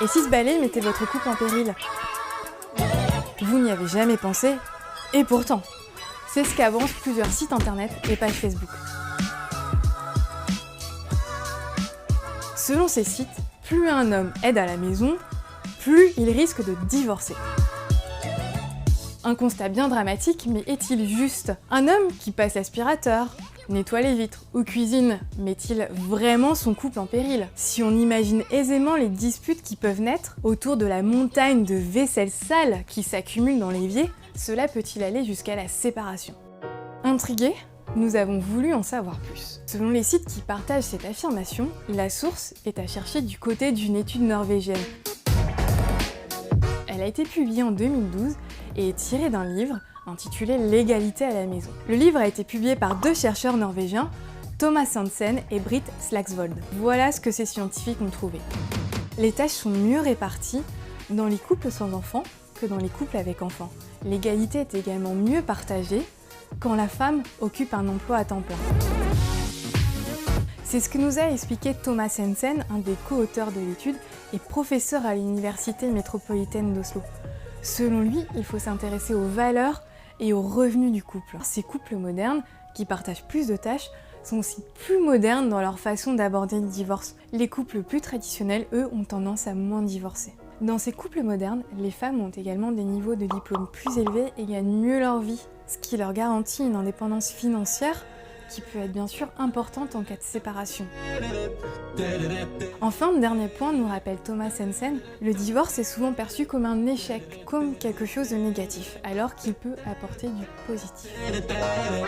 Et si ce balai mettait votre couple en péril? Vous n'y avez jamais pensé, et pourtant, c'est ce qu'avancent plusieurs sites internet et pages Facebook. Selon ces sites, plus un homme aide à la maison, plus il risque de divorcer. Un constat bien dramatique, mais est-il juste? Un homme qui passe l'aspirateur, nettoie les vitres ou cuisine, met-il vraiment son couple en péril? Si on imagine aisément les disputes qui peuvent naître autour de la montagne de vaisselle sale qui s'accumule dans l'évier, cela peut-il aller jusqu'à la séparation? Intrigués, nous avons voulu en savoir plus. Selon les sites qui partagent cette affirmation, la source est à chercher du côté d'une étude norvégienne. Elle a été publiée en 2012 et est tirée d'un livre intitulé L'égalité à la maison. Le livre a été publié par deux chercheurs norvégiens, Thomas Hansen et Britt Slagsvold. Voilà ce que ces scientifiques ont trouvé. Les tâches sont mieux réparties dans les couples sans enfants que dans les couples avec enfants. L'égalité est également mieux partagée quand la femme occupe un emploi à temps plein. C'est ce que nous a expliqué Thomas Hansen, un des co-auteurs de l'étude et professeur à l'Université métropolitaine d'Oslo. Selon lui, il faut s'intéresser aux valeurs et aux revenus du couple. Ces couples modernes, qui partagent plus de tâches, sont aussi plus modernes dans leur façon d'aborder le divorce. Les couples plus traditionnels, eux, ont tendance à moins divorcer. Dans ces couples modernes, les femmes ont également des niveaux de diplôme plus élevés et gagnent mieux leur vie, ce qui leur garantit une indépendance financière qui peut être bien sûr importante en cas de séparation. Enfin, dernier point, nous rappelle Thomas Hansen, le divorce est souvent perçu comme un échec, comme quelque chose de négatif, alors qu'il peut apporter du positif.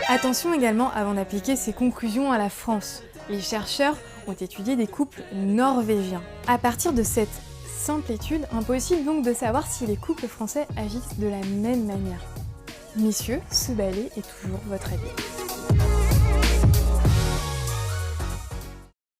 Attention également avant d'appliquer ces conclusions à la France. Les chercheurs ont étudié des couples norvégiens. À partir de cette simple étude, impossible donc de savoir si les couples français agissent de la même manière. Messieurs, ce balai est toujours votre avis.